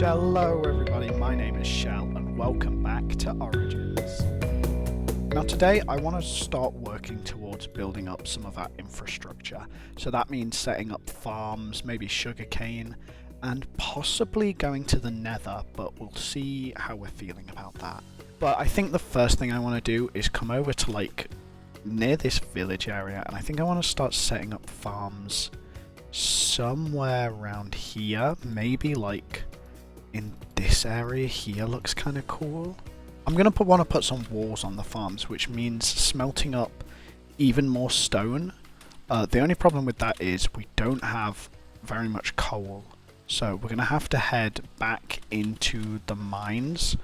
Hello everybody, my name is Shell and welcome back to Origins. Now today I want to start working towards building up some of our infrastructure. So that means setting up farms, maybe sugarcane, and possibly going to the Nether, but we'll see how we're feeling about that. But I think the first thing I want to do is come over to like near this village area, and I think I want to start setting up farms somewhere around here, maybe like in this area here looks kind of cool. I'm going to want to put some walls on the farms, which means smelting up even more stone. The only problem with that is we don't have very much coal, so we're going to have to head back into the mines.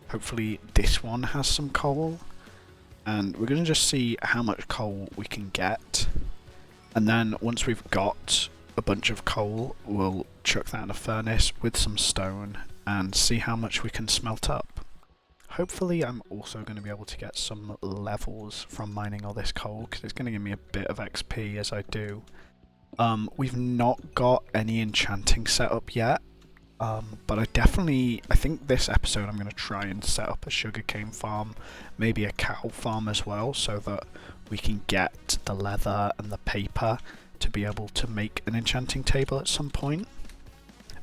Hopefully this one has some coal, and we're going to just see how much coal we can get. And then once we've got a bunch of coal, we'll chuck that in a furnace with some stone and see how much we can smelt up. Hopefully I'm also going to be able to get some levels from mining all this coal, because it's going to give me a bit of XP as I do. We've not got any enchanting set up yet, but I think this episode I'm going to try and set up a sugarcane farm, maybe a cow farm as well, so that we can get the leather and the paper to be able to make an enchanting table at some point.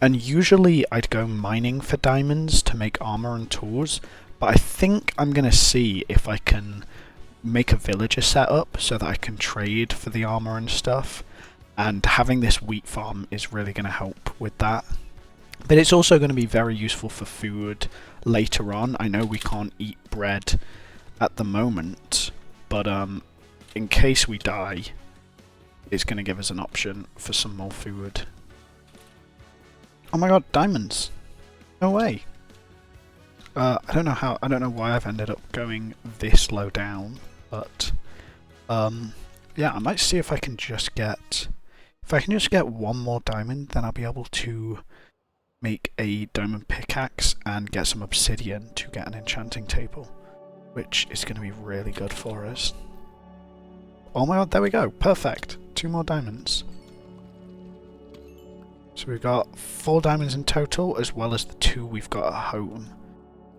And usually I'd go mining for diamonds to make armor and tools, but I think I'm going to see if I can make a villager setup so that I can trade for the armor and stuff, and having this wheat farm is really going to help with that. But it's also going to be very useful for food later on. I know we can't eat bread at the moment, but in case we die, it's going to give us an option for some more food. Oh my god, diamonds! No way! I don't know why I've ended up going this low down, but yeah, I might see if I can just get... If I can just get one more diamond, then I'll be able to make a diamond pickaxe and get some obsidian to get an enchanting table, which is going to be really good for us. Oh my god, there we go, perfect! 2 more diamonds. So we've got 4 diamonds in total, as well as the 2 we've got at home,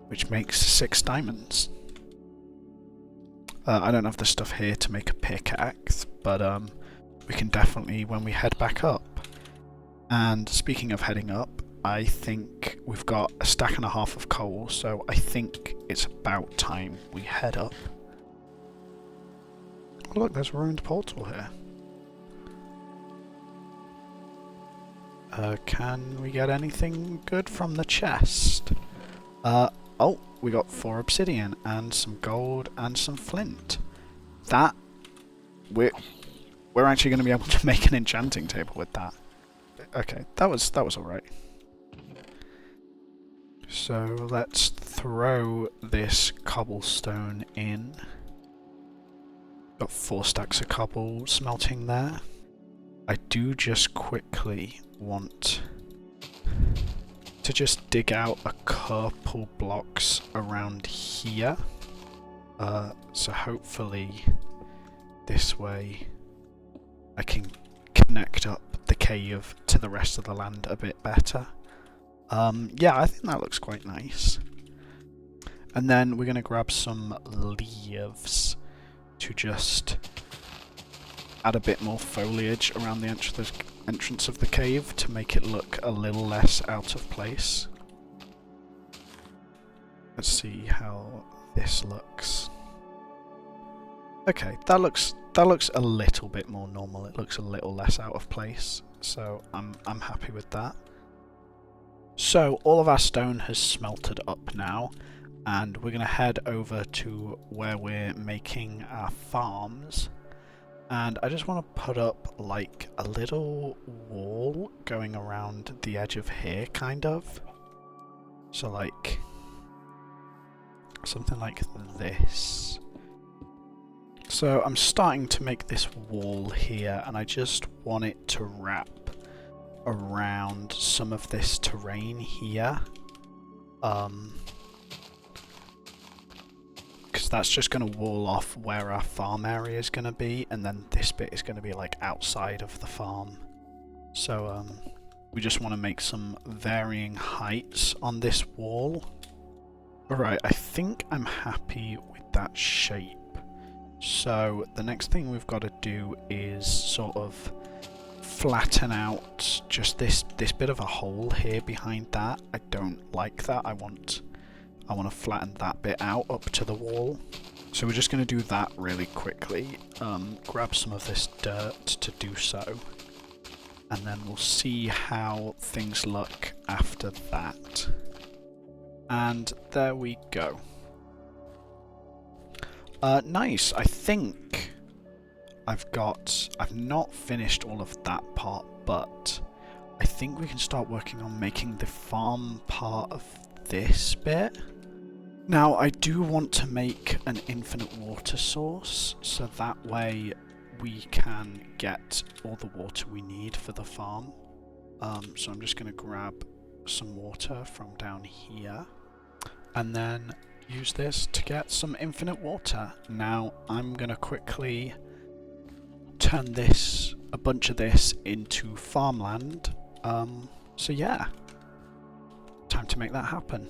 which makes 6 diamonds. I don't have the stuff here to make a pickaxe, but we can definitely when we head back up. And speaking of heading up, I think we've got a stack and a half of coal, so I think it's about time we head up. Oh look, there's a ruined portal here. Can we get anything good from the chest? Oh, we got 4 obsidian and some gold and some flint. That we're actually going to be able to make an enchanting table with that. Okay, that was alright. So let's throw this cobblestone in. Got 4 stacks of cobble smelting there. I do just quickly want to just dig out a couple blocks around here. So hopefully this way I can connect up the cave to the rest of the land a bit better. Yeah, I think that looks quite nice. And then we're going to grab some leaves to just add a bit more foliage around the entrance of the cave to make it look a little less out of place. Let's see how this looks. Okay, that looks a little bit more normal. It looks a little less out of place, so I'm happy with that. So all of our stone has smelted up now, and we're going to head over to where we're making our farms. And I just want to put up like a little wall going around the edge of here, kind of. So like something like this. So I'm starting to make this wall here, and I just want it to wrap around some of this terrain here. Because that's just going to wall off where our farm area is going to be, and then this bit is going to be like outside of the farm. So We just want to make some varying heights on this wall. Alright, I think I'm happy with that shape. So the next thing we've got to do is sort of flatten out just this bit of a hole here behind that. I don't like that. I want to flatten that bit out up to the wall. So we're just going to do that really quickly. Grab some of this dirt to do so. And then we'll see how things look after that. And there we go. Nice. I think I've not finished all of that part, but I think we can start working on making the farm part of this bit. Now, I do want to make an infinite water source, so that way we can get all the water we need for the farm. So I'm just going to grab some water from down here, and then use this to get some infinite water. Now, I'm going to quickly turn a bunch of this into farmland. So yeah, time to make that happen.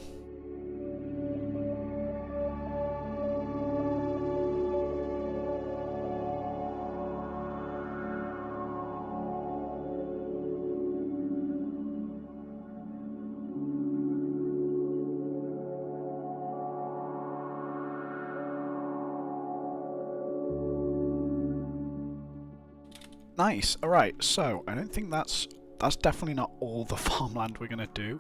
Nice. Alright, so I don't think that's definitely not all the farmland we're going to do,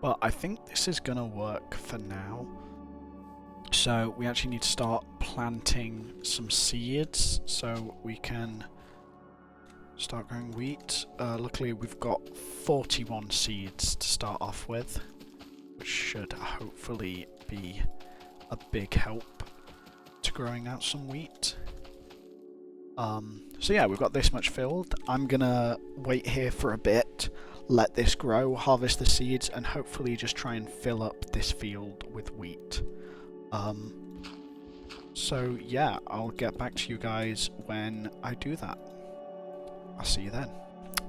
but I think this is going to work for now. So we actually need to start planting some seeds so we can start growing wheat. Luckily we've got 41 seeds to start off with, which should hopefully be a big help to growing out some wheat. So yeah, we've got this much filled. I'm gonna wait here for a bit, let this grow, harvest the seeds, and hopefully just try and fill up this field with wheat. So yeah, I'll get back to you guys when I do that. I'll see you then.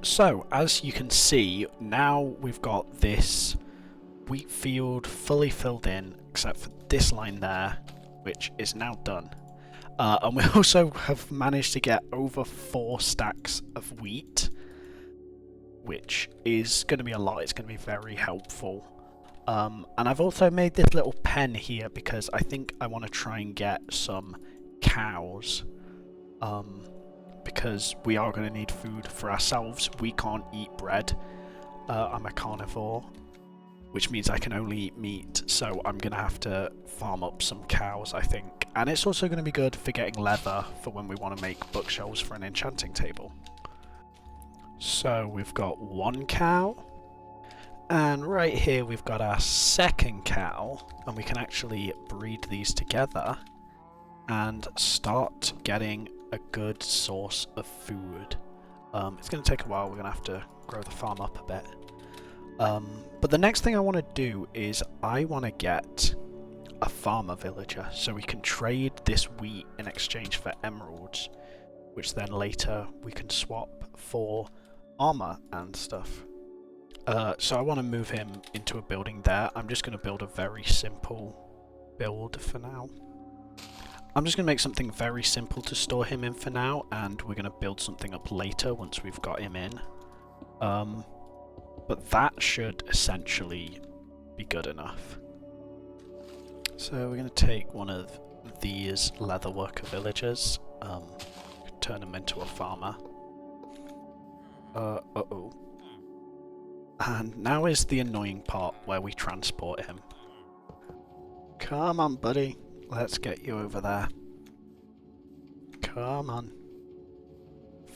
So, as you can see, now we've got this wheat field fully filled in, except for this line there, which is now done. And we also have managed to get over 4 stacks of wheat, which is going to be a lot. It's going to be very helpful. And I've also made this little pen here because I think I want to try and get some cows. Because we are going to need food for ourselves. We can't eat bread. I'm a carnivore, which means I can only eat meat, so I'm going to have to farm up some cows, I think. And it's also going to be good for getting leather for when we want to make bookshelves for an enchanting table. So we've got 1 cow, and right here we've got our 2nd cow, and we can actually breed these together and start getting a good source of food. It's going to take a while. We're going to have to grow the farm up a bit. But the next thing I want to do is I want to get a farmer villager so we can trade this wheat in exchange for emeralds, which then later we can swap for armor and stuff. So I want to move him into a building there. I'm just going to build a very simple build for now. I'm just going to make something very simple to store him in for now, and we're going to build something up later once we've got him in. But that should essentially be good enough. So we're going to take one of these leatherworker villagers, turn him into a farmer. Uh-oh. And now is the annoying part where we transport him. Come on, buddy. Let's get you over there. Come on.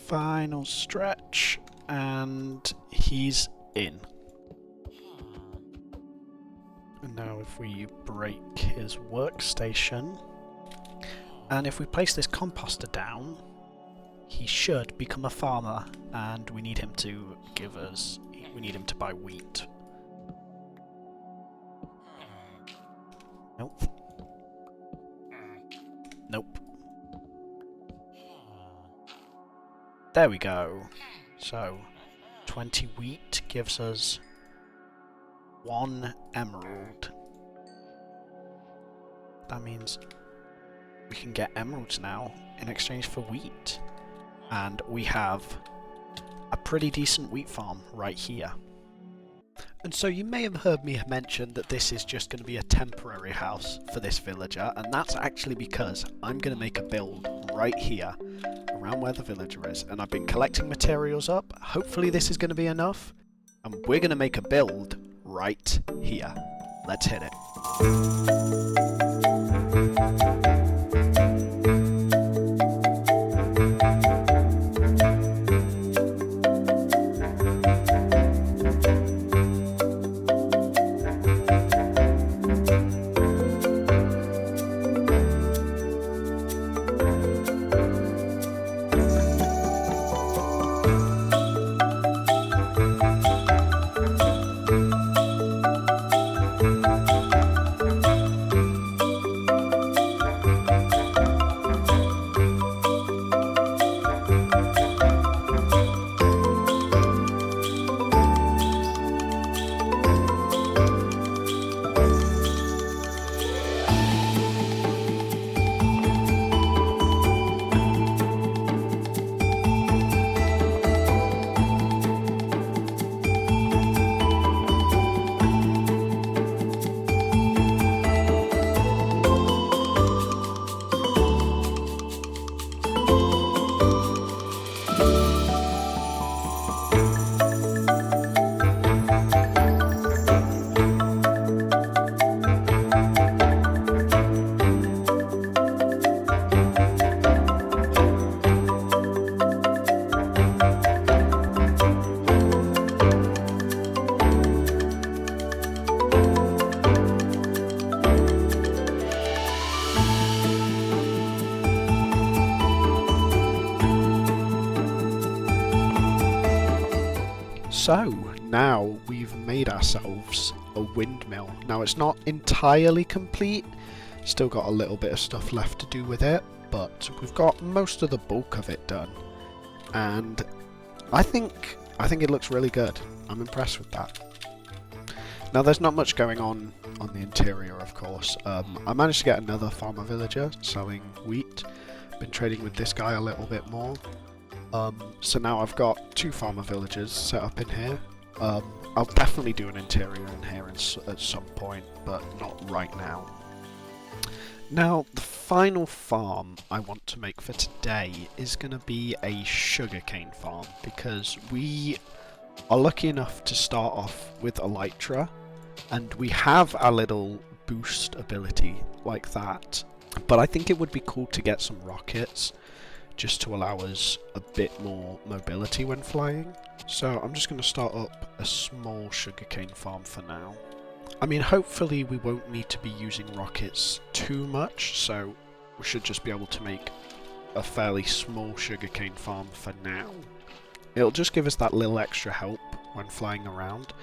Final stretch. And he's in. And now if we break his workstation, and if we place this composter down, he should become a farmer, and we need him to give us, we need him to buy wheat. Nope. Nope. There we go. So, 20 wheat gives us 1 emerald. That means we can get emeralds now in exchange for wheat. And we have a pretty decent wheat farm right here. And so you may have heard me mention that this is just going to be a temporary house for this villager, and that's actually because I'm going to make a build right here around where the villager is, and I've been collecting materials up. Hopefully this is going to be enough, and we're going to make a build right here. Let's hit it. So, now we've made ourselves a windmill. Now it's not entirely complete, still got a little bit of stuff left to do with it, but we've got most of the bulk of it done. And I think it looks really good. I'm impressed with that. Now there's not much going on the interior, of course. I managed to get another farmer villager selling wheat. Been trading with this guy a little bit more. So now I've got 2 farmer villagers set up in here. I'll definitely do an interior in here at some point, but not right now. Now, the final farm I want to make for today is going to be a sugarcane farm, because we are lucky enough to start off with elytra, and we have our little boost ability like that. But I think it would be cool to get some rockets, just to allow us a bit more mobility when flying. So I'm just going to start up a small sugarcane farm for now. I mean, hopefully we won't need to be using rockets too much, so we should just be able to make a fairly small sugarcane farm for now. It'll just give us that little extra help when flying around,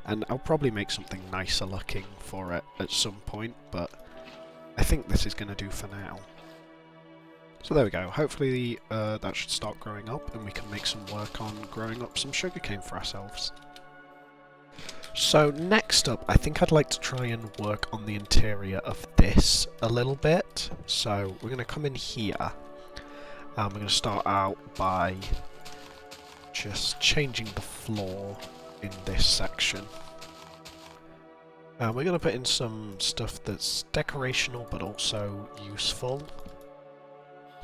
and I'll probably make something nicer looking for it at some point, but I think this is going to do for now. So there we go, hopefully that should start growing up and we can make some work on growing up some sugarcane for ourselves. So next up, I think I'd like to try and work on the interior of this a little bit. So we're going to come in here, and we're going to start out by just changing the floor in this section. We're going to put in some stuff that's decorational but also useful.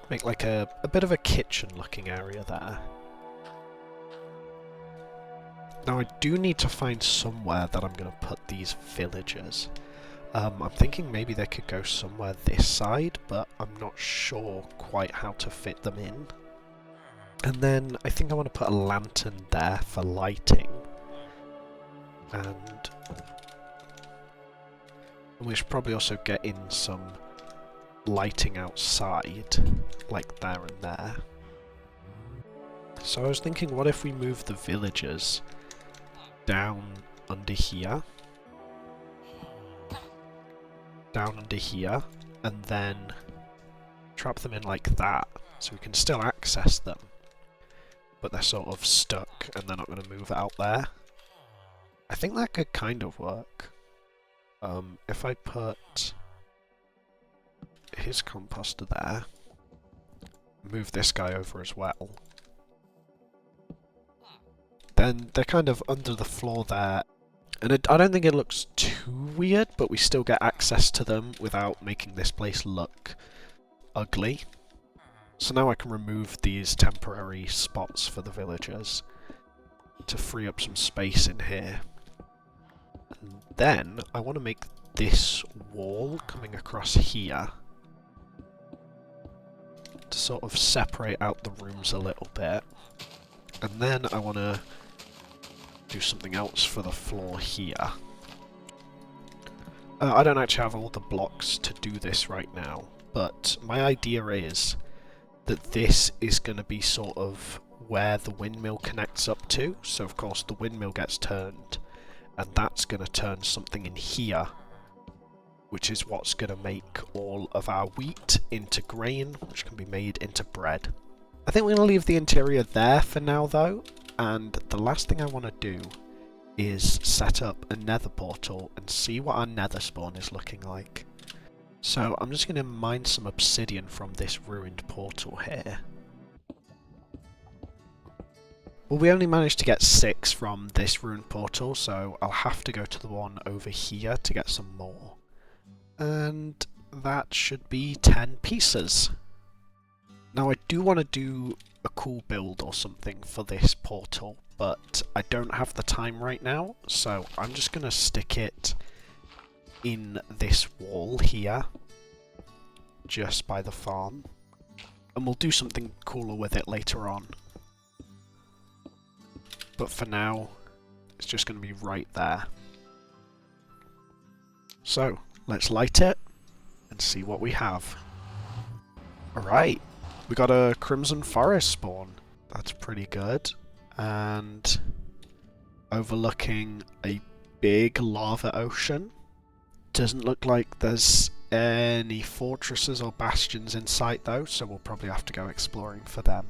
Make like a bit of a kitchen looking area there. Now I do need to find somewhere that I'm going to put these villagers. I'm thinking maybe they could go somewhere this side, but I'm not sure quite how to fit them in. And then I think I want to put a lantern there for lighting. And we should probably also get in some lighting outside, like there and there. So I was thinking, what if we move the villagers down under here, and then trap them in like that, so we can still access them, but they're sort of stuck and then I'm going to move it out there. I think that could kind of work. If I put his composter there, move this guy over as well, then they're kind of under the floor there. And I don't think it looks too weird, but we still get access to them without making this place look ugly. So now I can remove these temporary spots for the villagers to free up some space in here. And then I want to make this wall coming across here to sort of separate out the rooms a little bit. And then I want to do something else for the floor here. I don't actually have all the blocks to do this right now, but my idea is that this is going to be sort of where the windmill connects up to. So of course the windmill gets turned, and that's going to turn something in here, which is what's going to make all of our wheat into grain, which can be made into bread. I think we're going to leave the interior there for now though, and the last thing I want to do is set up a nether portal and see what our nether spawn is looking like. So I'm just going to mine some obsidian from this ruined portal here. Well, we only managed to get 6 from this ruined portal, so I'll have to go to the one over here to get some more. And that should be 10 pieces. Now I do want to do a cool build or something for this portal, but I don't have the time right now, so I'm just going to stick it in this wall here, just by the farm, and we'll do something cooler with it later on. But for now, it's just going to be right there. So, let's light it and see what we have. Alright, we got a Crimson Forest spawn. That's pretty good. And overlooking a big lava ocean. Doesn't look like there's any fortresses or bastions in sight though, so we'll probably have to go exploring for them.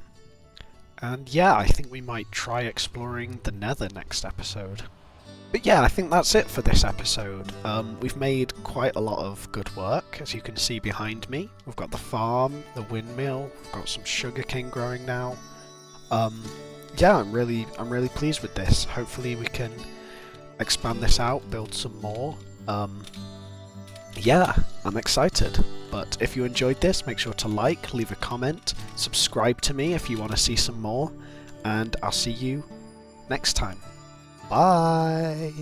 And yeah, I think we might try exploring the Nether next episode. But yeah, I think that's it for this episode. We've made quite a lot of good work, as you can see behind me. We've got the farm, the windmill, we've got some sugarcane growing now. Yeah, I'm really pleased with this. Hopefully we can expand this out, build some more. Yeah, I'm excited. But if you enjoyed this, make sure to like, leave a comment, subscribe to me if you want to see some more, and I'll see you next time. Bye!